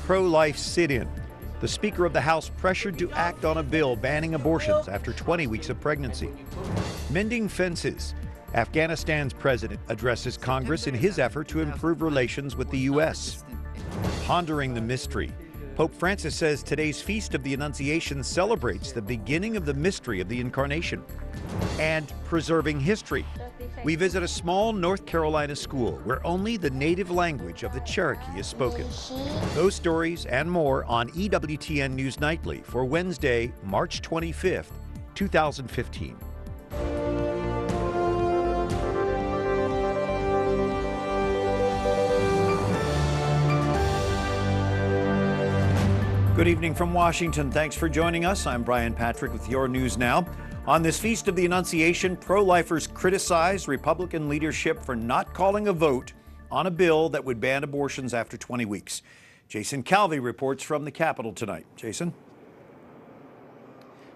pro-life sit-in. The Speaker of the House pressured to act on a bill banning abortions after 20 weeks of pregnancy. Mending fences. Afghanistan's president addresses Congress in his effort to improve relations with the U.S. Pondering the mystery. Pope Francis says today's Feast of the Annunciation celebrates the beginning of the mystery of the Incarnation. And preserving history. We visit a small North Carolina school where only the native language of the Cherokee is spoken. Those stories and more on EWTN News Nightly for Wednesday, March 25th, 2015. Good evening from Washington. Thanks for joining us. I'm Brian Patrick with your news now. On this Feast of the Annunciation, pro-lifers criticized Republican leadership for not calling a vote on a bill that would ban abortions after 20 weeks. Jason Calvi reports from the Capitol tonight. Jason?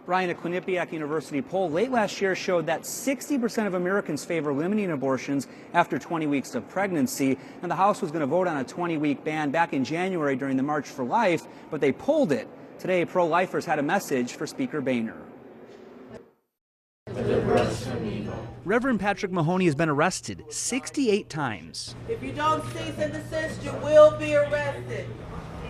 Brian, a Quinnipiac University poll late last year showed that 60% of Americans favor limiting abortions after 20 weeks of pregnancy. And the House was going to vote on a 20-week ban back in January during the March for Life, but they pulled it. Today, pro-lifers had a message for Speaker Boehner. Reverend Patrick Mahoney has been arrested 68 times. If you don't cease and desist, you will be arrested.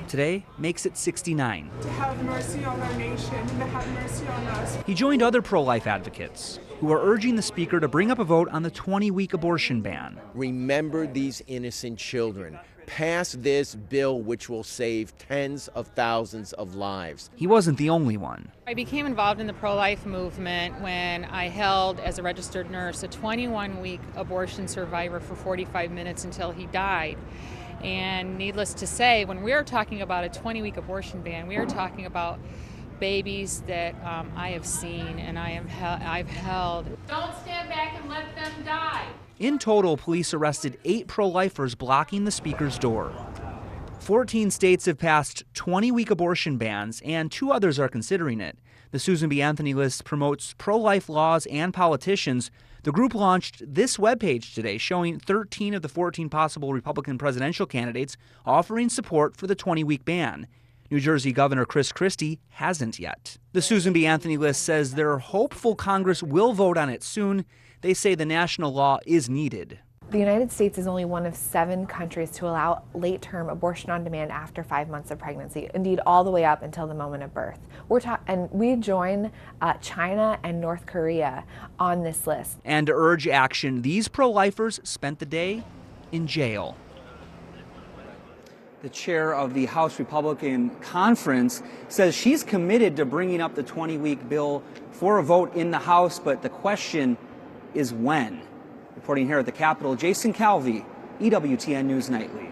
Today makes it 69. To have mercy on our nation and to have mercy on us. He joined other pro-life advocates who are urging the Speaker to bring up a vote on the 20-week abortion ban. Remember these innocent children. Pass this bill which will save tens of thousands of lives. He wasn't the only one. I became involved in the pro-life movement when I held, as a registered nurse, a 21-week abortion survivor for 45 minutes until he died. And needless to say, when we are talking about a 20-week abortion ban, we are talking about babies that I have seen and I've held. Don't stand back and let them die. In total, police arrested 8 pro-lifers blocking the Speaker's door. 14 states have passed 20-week abortion bans, and 2 others are considering it. The Susan B. Anthony list promotes pro-life laws and politicians. The group launched this webpage today showing 13 of the 14 possible Republican presidential candidates offering support for the 20-week ban. New Jersey Governor Chris Christie hasn't yet. The Susan B. Anthony list says they're hopeful Congress will vote on it soon. They say the national law is needed. The United States is only one of 7 countries to allow late-term abortion on demand after 5 months of pregnancy, indeed all the way up until the moment of birth. And we join China and North Korea on this list. And to urge action, these pro-lifers spent the day in jail. The chair of the House Republican Conference says she's committed to bringing up the 20-week bill for a vote in the House, but the question is when. Reporting here at the Capitol, Jason Calvi, EWTN News Nightly.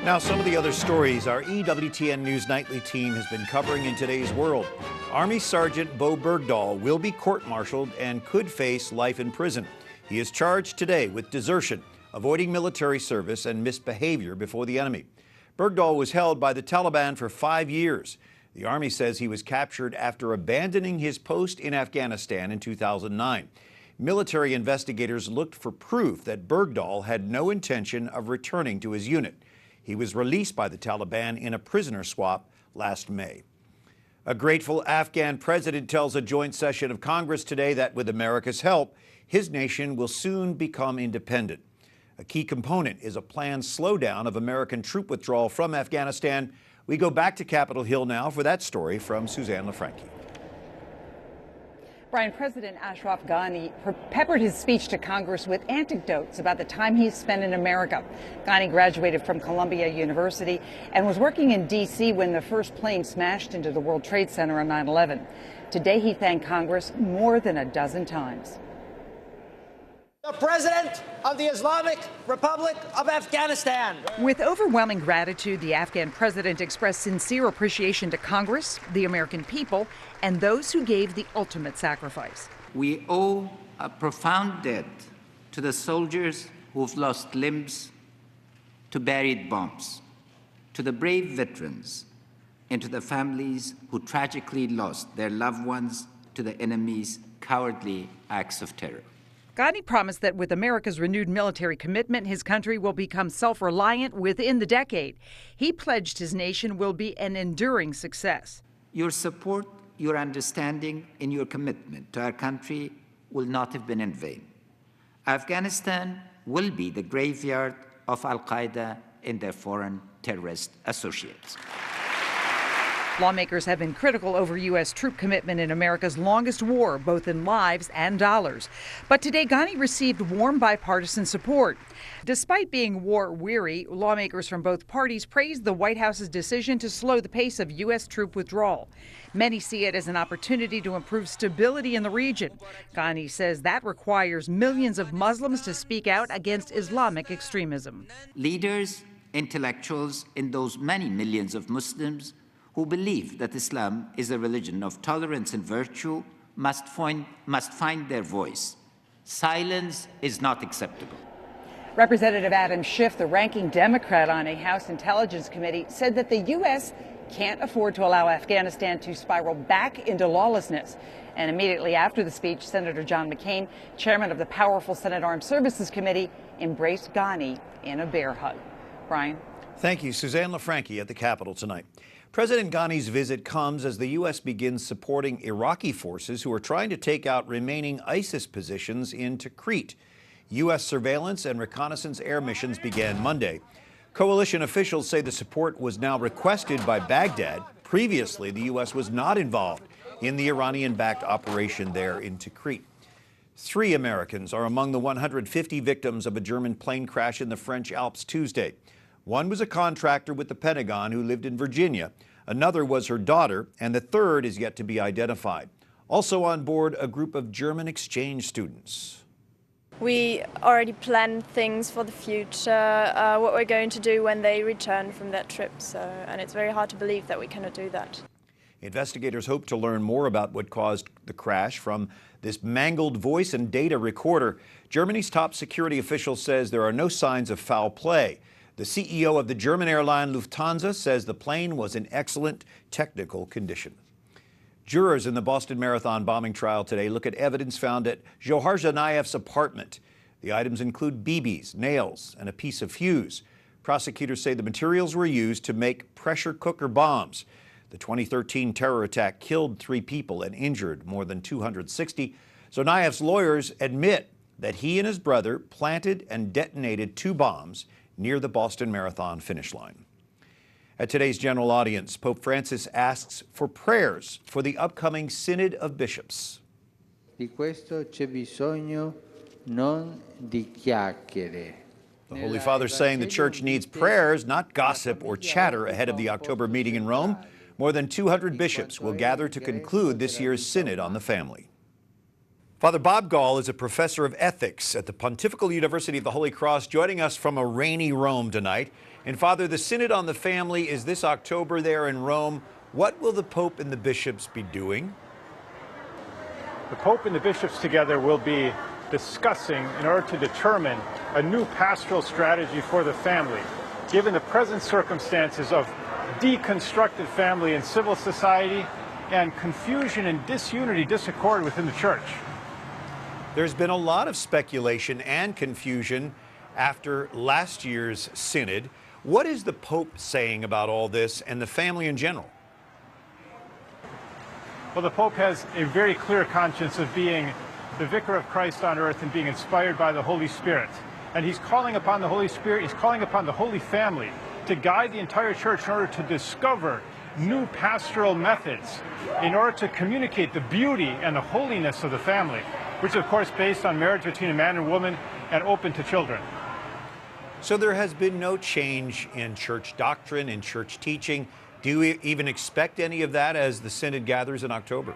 Now, some of the other stories our EWTN News Nightly team has been covering in today's world. Army Sergeant Bo Bergdahl will be court-martialed and could face life in prison. He is charged today with desertion, avoiding military service, and misbehavior before the enemy. Bergdahl was held by the Taliban for 5 years. The Army says he was captured after abandoning his post in Afghanistan in 2009. Military investigators looked for proof that Bergdahl had no intention of returning to his unit. He was released by the Taliban in a prisoner swap last May. A grateful Afghan president tells a joint session of Congress today that with America's help, his nation will soon become independent. A key component is a planned slowdown of American troop withdrawal from Afghanistan. We go back to Capitol Hill now for that story from Susanne LaFrankie. Brian, President Ashraf Ghani peppered his speech to Congress with anecdotes about the time he's spent in America. Ghani graduated from Columbia University and was working in D.C. when the first plane smashed into the World Trade Center on 9/11. Today, he thanked Congress more than a dozen times. The President of the Islamic Republic of Afghanistan. With overwhelming gratitude, the Afghan president expressed sincere appreciation to Congress, the American people, and those who gave the ultimate sacrifice. We owe a profound debt to the soldiers who've lost limbs to buried bombs, to the brave veterans, and to the families who tragically lost their loved ones to the enemy's cowardly acts of terror. Ghani promised that with America's renewed military commitment, his country will become self-reliant within the decade. He pledged his nation will be an enduring success. Your support, your understanding, and your commitment to our country will not have been in vain. Afghanistan will be the graveyard of al-Qaeda and their foreign terrorist associates. Lawmakers have been critical over U.S. troop commitment in America's longest war, both in lives and dollars. But today, Ghani received warm bipartisan support. Despite being war-weary, lawmakers from both parties praised the White House's decision to slow the pace of U.S. troop withdrawal. Many see it as an opportunity to improve stability in the region. Ghani says that requires millions of Muslims to speak out against Islamic extremism. Leaders, intellectuals, and those many millions of Muslims who believe that Islam is a religion of tolerance and virtue must find their voice. Silence is not acceptable. Representative Adam Schiff, the ranking Democrat on a House Intelligence Committee, said that the U.S. can't afford to allow Afghanistan to spiral back into lawlessness. And immediately after the speech, Senator John McCain, chairman of the powerful Senate Armed Services Committee, embraced Ghani in a bear hug. Brian? Thank you. Susanne LaFrankie at the Capitol tonight. President Ghani's visit comes as the U.S. begins supporting Iraqi forces who are trying to take out remaining ISIS positions in Tikrit. U.S. surveillance and reconnaissance air missions began Monday. Coalition officials say the support was now requested by Baghdad. Previously, the U.S. was not involved in the Iranian-backed operation there in Tikrit. 3 Americans are among the 150 victims of a German plane crash in the French Alps Tuesday. One was a contractor with the Pentagon who lived in Virginia. Another was her daughter, and the third is yet to be identified. Also on board, a group of German exchange students. We already planned things for the future, what we're going to do when they return from that trip. And it's very hard to believe that we cannot do that. Investigators hope to learn more about what caused the crash from this mangled voice and data recorder. Germany's top security official says there are no signs of foul play. The CEO of the German airline Lufthansa says the plane was in excellent technical condition. Jurors in the Boston Marathon bombing trial today look at evidence found at Johar Tsarnaev's apartment. The items include BBs, nails, and a piece of fuse. Prosecutors say the materials were used to make pressure cooker bombs. The 2013 terror attack killed 3 people and injured more than 260. Tsarnaev's lawyers admit that he and his brother planted and detonated 2 bombs near the Boston Marathon finish line. At today's general audience, Pope Francis asks for prayers for the upcoming Synod of Bishops. Di questo c'è bisogno non di chiacchiere. The Holy Father saying the Church needs prayers, not gossip or chatter ahead of the October meeting in Rome. More than 200 bishops will gather to conclude this year's Synod on the Family. Father Bob Gall is a professor of ethics at the Pontifical University of the Holy Cross, joining us from a rainy Rome tonight. And Father, the Synod on the Family is this October there in Rome. What will the Pope and the bishops be doing? The Pope and the bishops together will be discussing in order to determine a new pastoral strategy for the family, given the present circumstances of deconstructed family and civil society and confusion and disunity, disaccord within the Church. There's been a lot of speculation and confusion after last year's Synod. What is the Pope saying about all this and the family in general? Well, the Pope has a very clear conscience of being the vicar of Christ on earth and being inspired by the Holy Spirit. And he's calling upon the Holy Spirit, he's calling upon the Holy Family to guide the entire Church in order to discover new pastoral methods in order to communicate the beauty and the holiness of the family, which is, of course, based on marriage between a man and woman and open to children. So there has been no change in church doctrine, in church teaching. Do you even expect any of that as the Synod gathers in October?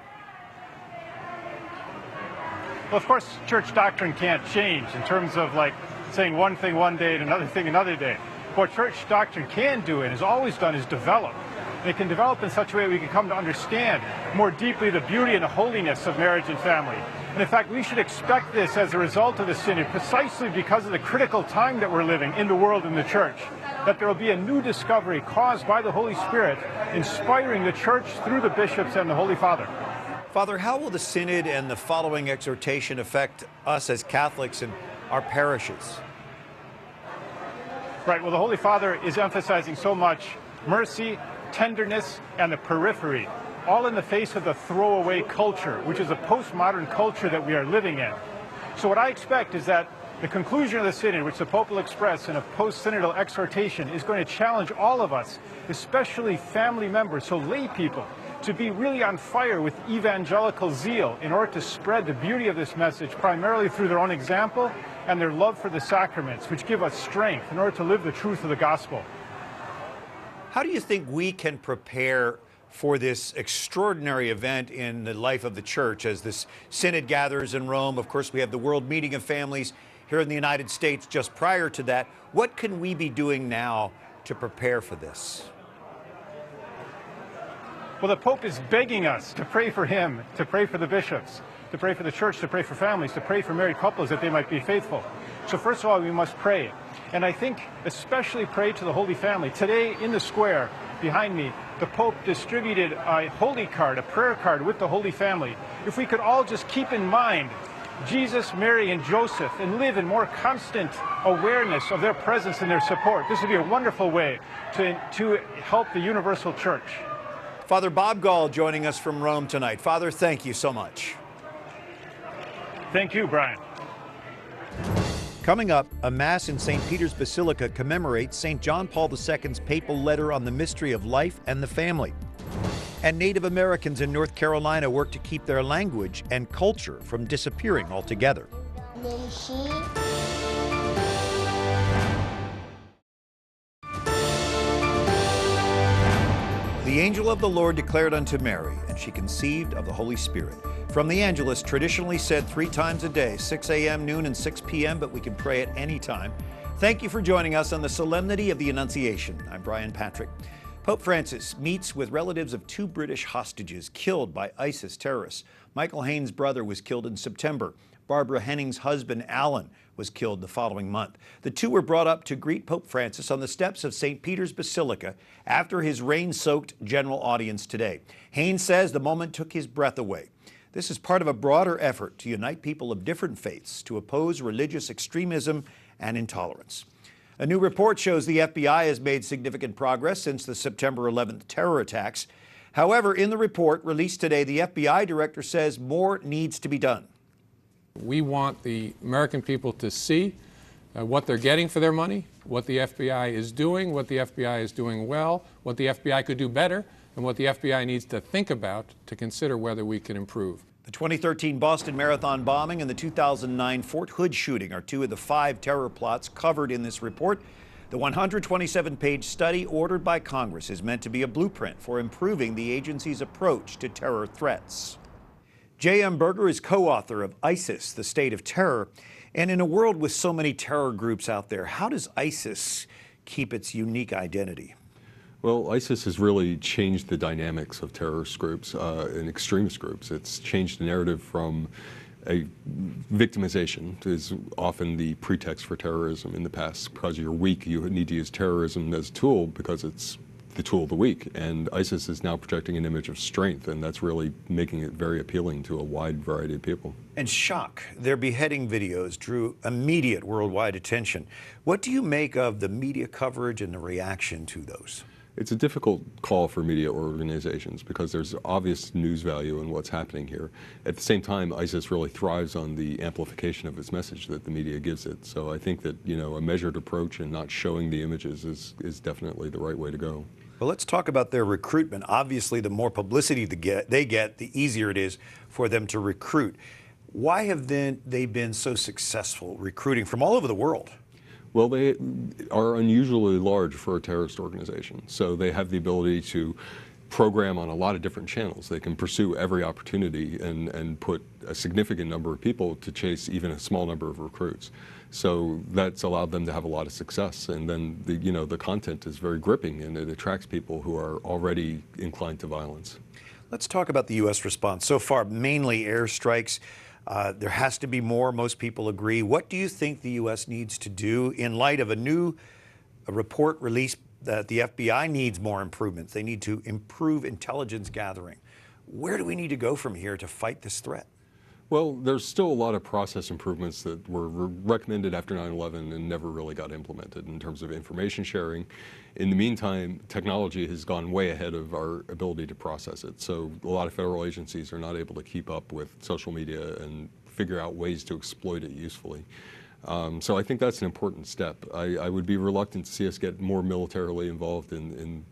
Well, of course, church doctrine can't change in terms of like saying one thing one day and another thing another day. What church doctrine can do and has always done is develop. And it can develop in such a way we can come to understand more deeply the beauty and the holiness of marriage and family. And in fact, we should expect this as a result of the Synod, precisely because of the critical time that we're living in the world and the Church, that there will be a new discovery caused by the Holy Spirit, inspiring the Church through the bishops and the Holy Father. Father, how will the Synod and the following exhortation affect us as Catholics and our parishes? Right, well, the Holy Father is emphasizing so much mercy, tenderness, and the periphery, all in the face of the throwaway culture, which is a postmodern culture that we are living in. So what I expect is that the conclusion of the Synod, which the Pope will express in a post-synodal exhortation, is going to challenge all of us, especially family members, so lay people, to be really on fire with evangelical zeal in order to spread the beauty of this message primarily through their own example and their love for the sacraments, which give us strength in order to live the truth of the gospel. How do you think we can prepare for this extraordinary event in the life of the Church as this Synod gathers in Rome? Of course, we have the World Meeting of Families here in the United States just prior to that. What can we be doing now to prepare for this? Well, the Pope is begging us to pray for him, to pray for the bishops, to pray for the Church, to pray for families, to pray for married couples that they might be faithful. So first of all, we must pray. And I think especially pray to the Holy Family. Today in the square behind me, the Pope distributed a holy card, a prayer card with the Holy Family. If we could all just keep in mind Jesus, Mary, and Joseph and live in more constant awareness of their presence and their support, this would be a wonderful way to help the universal Church. Father Bob Gall joining us from Rome tonight. Father, thank you so much. Thank you, Brian. Coming up, a Mass in St. Peter's Basilica commemorates St. John Paul II's papal letter on the mystery of life and the family. And Native Americans in North Carolina work to keep their language and culture from disappearing altogether. The angel of the Lord declared unto Mary, and she conceived of the Holy Spirit. From the Angelus, traditionally said 3 times a day, 6 a.m., noon, and 6 p.m., but we can pray at any time. Thank you for joining us on the Solemnity of the Annunciation. I'm Brian Patrick. Pope Francis meets with relatives of 2 British hostages killed by ISIS terrorists. Michael Haynes' brother was killed in September. Barbara Henning's husband, Alan, was killed the following month. The 2 were brought up to greet Pope Francis on the steps of St. Peter's Basilica after his rain-soaked general audience today. Haynes says the moment took his breath away. This is part of a broader effort to unite people of different faiths to oppose religious extremism and intolerance. A new report shows the FBI has made significant progress since the September 11th terror attacks. However, in the report released today, the FBI director says more needs to be done. We want the American people to see what they're getting for their money, what the FBI is doing, what the FBI is doing well, what the FBI could do better, and what the FBI needs to think about to consider whether we can improve. The 2013 Boston Marathon bombing and the 2009 Fort Hood shooting are 2 of the 5 terror plots covered in this report. The 127-page study ordered by Congress is meant to be a blueprint for improving the agency's approach to terror threats. J.M. Berger is co-author of ISIS, The State of Terror. And in a world with so many terror groups out there, how does ISIS keep its unique identity? Well, ISIS has really changed the dynamics of terrorist groups and extremist groups. It's changed the narrative from a victimization is often the pretext for terrorism in the past. Because you're weak, you need to use terrorism as a tool because it's the tool of the weak. And ISIS is now projecting an image of strength, and that's really making it very appealing to a wide variety of people. And shock. Their beheading videos drew immediate worldwide attention. What do you make of the media coverage and the reaction to those? It's a difficult call for media organizations because there's obvious news value in what's happening here. At the same time, ISIS really thrives on the amplification of its message that the media gives it. So I think that, a measured approach and not showing the images is definitely the right way to go. Well, let's talk about their recruitment. Obviously, the more publicity they get, the easier it is for them to recruit. Why have they been so successful recruiting from all over the world? Well, they are unusually large for a terrorist organization, so they have the ability to program on a lot of different channels. They can pursue every opportunity and put a significant number of people to chase even a small number of recruits. So that's allowed them to have a lot of success, and then the content is very gripping and it attracts people who are already inclined to violence. Let's talk about the U.S. response. So far, mainly airstrikes. There has to be more, most people agree. What do you think the U.S. needs to do in light of a report released that the FBI needs more improvements? They need to improve intelligence gathering. Where do we need to go from here to fight this threat? Well, there's still a lot of process improvements that were recommended after 9/11 and never really got implemented in terms of information sharing. In the meantime, technology has gone way ahead of our ability to process it. So a lot of federal agencies are not able to keep up with social media and figure out ways to exploit it usefully. So I think that's an important step. I would be reluctant to see us get more militarily involved in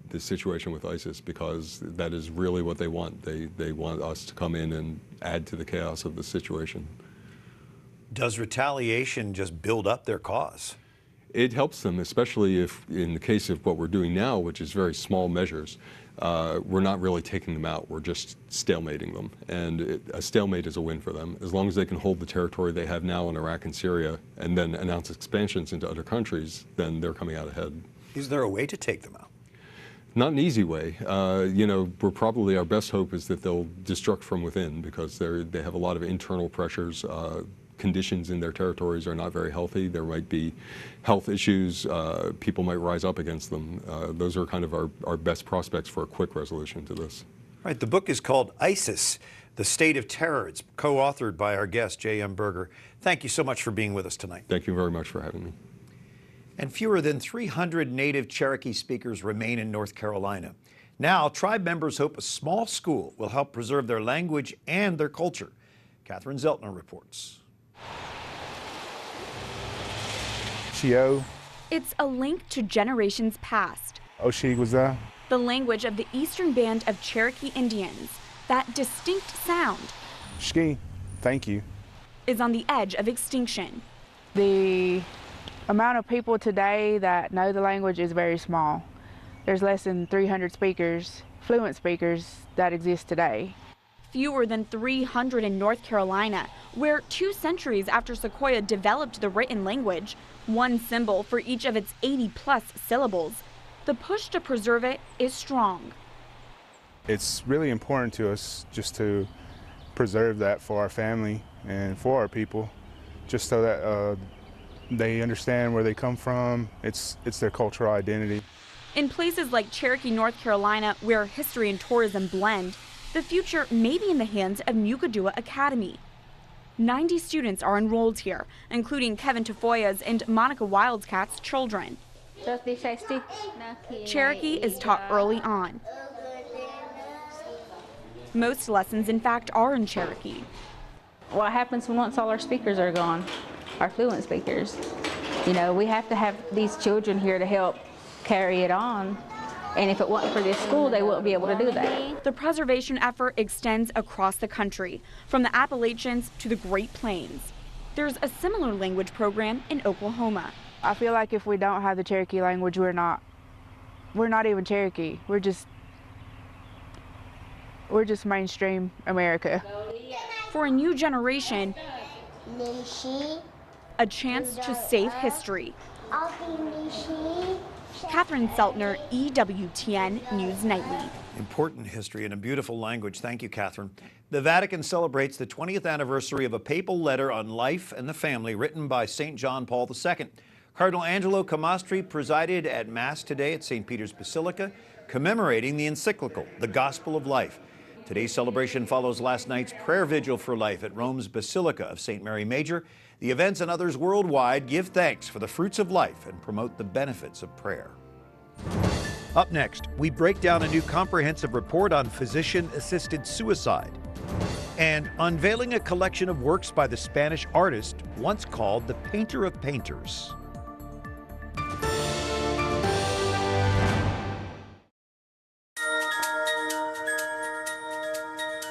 this situation with ISIS, because that is really what they want. They want us to come in and add to the chaos of the situation. Does retaliation just build up their cause? It helps them, especially if, in the case of what we're doing now, which is very small measures, we're not really taking them out, we're just stalemating them. And a stalemate is a win for them. As long as they can hold the territory they have now in Iraq and Syria and then announce expansions into other countries, then they're coming out ahead. Is there a way to take them out? Not an easy way. You know, probably our best hope is that they'll destruct from within, because they have a lot of internal pressures. Conditions in their territories are not very healthy. There might be health issues. People might rise up against them. Those are kind of our best prospects for a quick resolution to this. Right. The book is called ISIS, The State of Terror. It's co-authored by our guest, J.M. Berger. Thank you so much for being with us tonight. Thank you very much for having me. And fewer than 300 native Cherokee speakers remain in North Carolina. Now, tribe members hope a small school will help preserve their language and their culture. Catherine Zeltner reports. Shio. It's a link to generations past. Oshig was there. The language of the Eastern Band of Cherokee Indians, that distinct sound, Shki, thank you, is on the edge of extinction. The amount of people today that know the language is very small. There's less than 300 speakers, fluent speakers, that exist today. Fewer than 300 in North Carolina, where 2 centuries after Sequoyah developed the written language, one symbol for each of its 80+ syllables. The push to preserve it is strong. It's really important to us just to preserve that for our family and for our people, just so that they understand where they come from. It's their cultural identity. In places like Cherokee, North Carolina, where history and tourism blend, the future may be in the hands of Nucadua Academy. 90 students are enrolled here, including Kevin Tafoya's and Monica Wildcat's children. Cherokee is taught early on. Most lessons, in fact, are in Cherokee. What happens once all our speakers are gone, our fluent speakers? You know, we have to have these children here to help carry it on. And if it wasn't for this school, they wouldn't be able to do that. The preservation effort extends across the country, from the Appalachians to the Great Plains. There's a similar language program in Oklahoma. I feel like if we don't have the Cherokee language, we're not even Cherokee. We're just mainstream America. For a new generation, a chance to save history. Catherine Zeltner, EWTN News Nightly. Important history and a beautiful language. Thank you, Catherine. The Vatican celebrates the 20th anniversary of a papal letter on life and the family written by St. John Paul II. Cardinal Angelo Camastri presided at Mass today at St. Peter's Basilica, commemorating the encyclical, The Gospel of Life. Today's celebration follows last night's prayer vigil for life at Rome's Basilica of St. Mary Major. The events and others worldwide give thanks for the fruits of life and promote the benefits of prayer. Up next, we break down a new comprehensive report on physician-assisted suicide and unveiling a collection of works by the Spanish artist once called the Painter of Painters.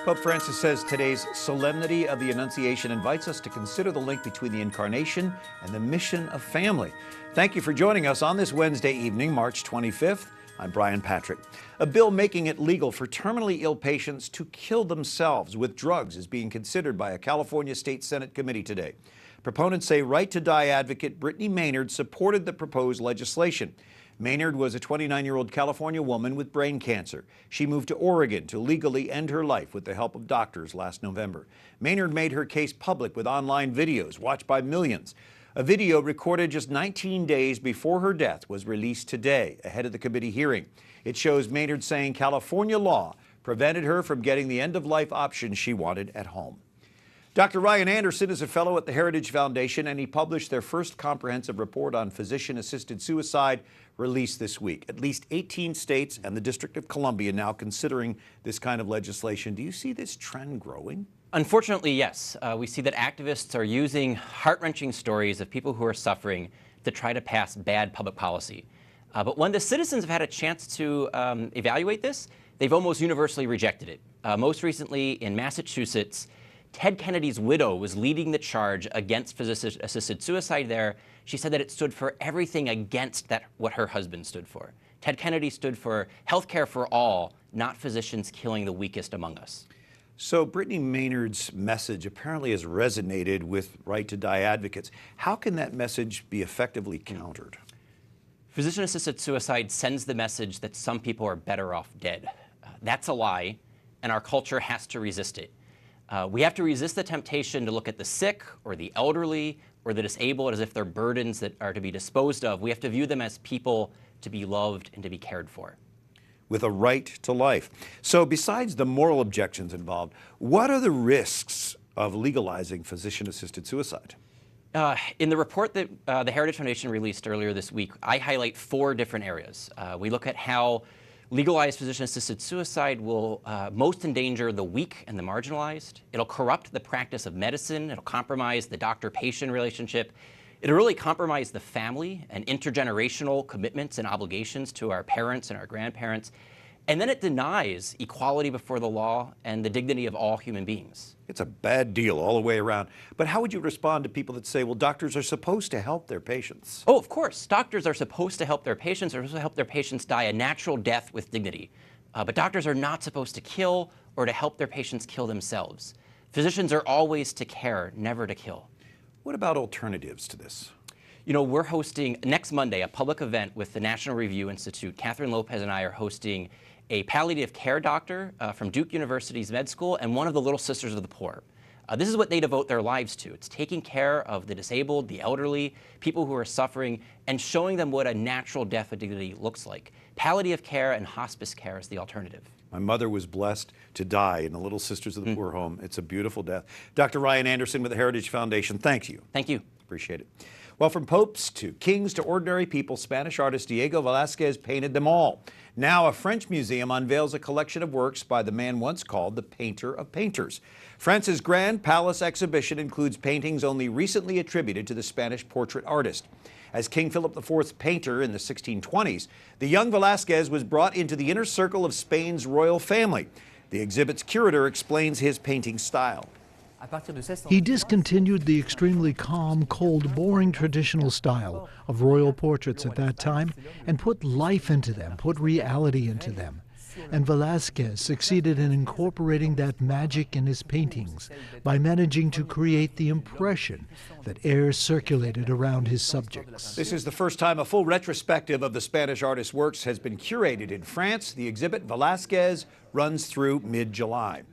Pope Francis says today's Solemnity of the Annunciation invites us to consider the link between the Incarnation and the mission of family. Thank you for joining us on this Wednesday evening, March 25th. I'm Brian Patrick. A bill making it legal for terminally ill patients to kill themselves with drugs is being considered by a California State Senate committee today. Proponents say Right to Die advocate Brittany Maynard supported the proposed legislation. Maynard was a 29-year-old California woman with brain cancer. She moved to Oregon to legally end her life with the help of doctors last November. Maynard made her case public with online videos watched by millions. A video recorded just 19 days before her death was released today, ahead of the committee hearing. It shows Maynard saying California law prevented her from getting the end-of-life option she wanted at home. Dr. Ryan Anderson is a fellow at the Heritage Foundation, and he published their first comprehensive report on physician-assisted suicide released this week. At least 18 states and the District of Columbia now considering this kind of legislation. Do you see this trend growing? Unfortunately, yes. We see that activists are using heart-wrenching stories of people who are suffering to try to pass bad public policy. But when the citizens have had a chance to evaluate this, they've almost universally rejected it. Most recently in Massachusetts, Ted Kennedy's widow was leading the charge against physician-assisted suicide there. She said that it stood for everything against what her husband stood for. Ted Kennedy stood for health care for all, not physicians killing the weakest among us. So Brittany Maynard's message apparently has resonated with right-to-die advocates. How can that message be effectively countered? Physician-assisted suicide sends the message that some people are better off dead. That's a lie, and our culture has to resist it. We have to resist the temptation to look at the sick or the elderly or the disabled as if they're burdens that are to be disposed of. We have to view them as people to be loved and to be cared for. With a right to life. So besides the moral objections involved, what are the risks of legalizing physician-assisted suicide? In the report that the Heritage Foundation released earlier this week, I highlight 4 different areas. We look at how legalized physician-assisted suicide will most endanger the weak and the marginalized. It'll corrupt the practice of medicine. It'll compromise the doctor-patient relationship. It'll really compromise the family and intergenerational commitments and obligations to our parents and our grandparents. And then it denies equality before the law and the dignity of all human beings. It's a bad deal all the way around. But how would you respond to people that say, well, doctors are supposed to help their patients? Oh, of course. Doctors are supposed to help their patients. They're supposed to help their patients die a natural death with dignity. But doctors are not supposed to kill or to help their patients kill themselves. Physicians are always to care, never to kill. What about alternatives to this? You know, we're hosting next Monday a public event with the National Review Institute. Catherine Lopez and I are hosting a palliative care doctor from Duke University's med school and one of the Little Sisters of the Poor. This is what they devote their lives to. It's taking care of the disabled, the elderly, people who are suffering, and showing them what a natural death with dignity looks like. Palliative care and hospice care is the alternative. My mother was blessed to die in the Little Sisters of the Poor home. It's a beautiful death. Dr. Ryan Anderson with the Heritage Foundation, thank you. Thank you. Appreciate it. Well, from popes to kings to ordinary people, Spanish artist Diego Velázquez painted them all. Now a French museum unveils a collection of works by the man once called the painter of painters. France's Grand Palace exhibition includes paintings only recently attributed to the Spanish portrait artist. As King Philip IV's painter in the 1620s, the young Velázquez was brought into the inner circle of Spain's royal family. The exhibit's curator explains his painting style. He discontinued the extremely calm, cold, boring traditional style of royal portraits at that time and put life into them, put reality into them. And Velázquez succeeded in incorporating that magic in his paintings by managing to create the impression that air circulated around his subjects. This is the first time a full retrospective of the Spanish artist's works has been curated in France. The exhibit, Velázquez, runs through mid-July.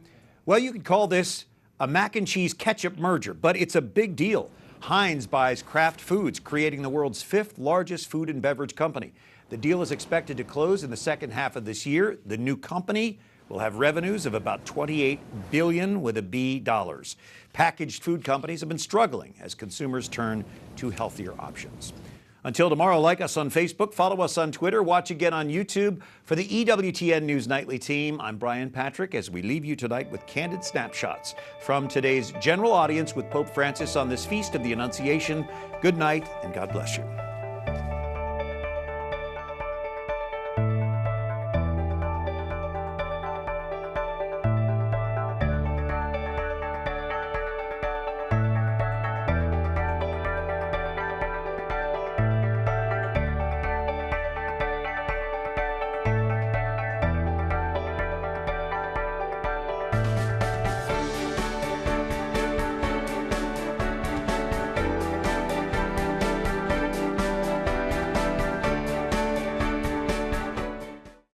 Well, you could call this a mac and cheese ketchup merger, but it's a big deal. Heinz buys Kraft Foods, creating the world's 5th largest food and beverage company. The deal is expected to close in the second half of this year. The new company will have revenues of about $28 billion with a B dollars. Packaged food companies have been struggling as consumers turn to healthier options. Until tomorrow, like us on Facebook, follow us on Twitter, watch again on YouTube. For the EWTN News Nightly team, I'm Brian Patrick as we leave you tonight with candid snapshots from today's general audience with Pope Francis on this feast of the Annunciation. Good night and God bless you.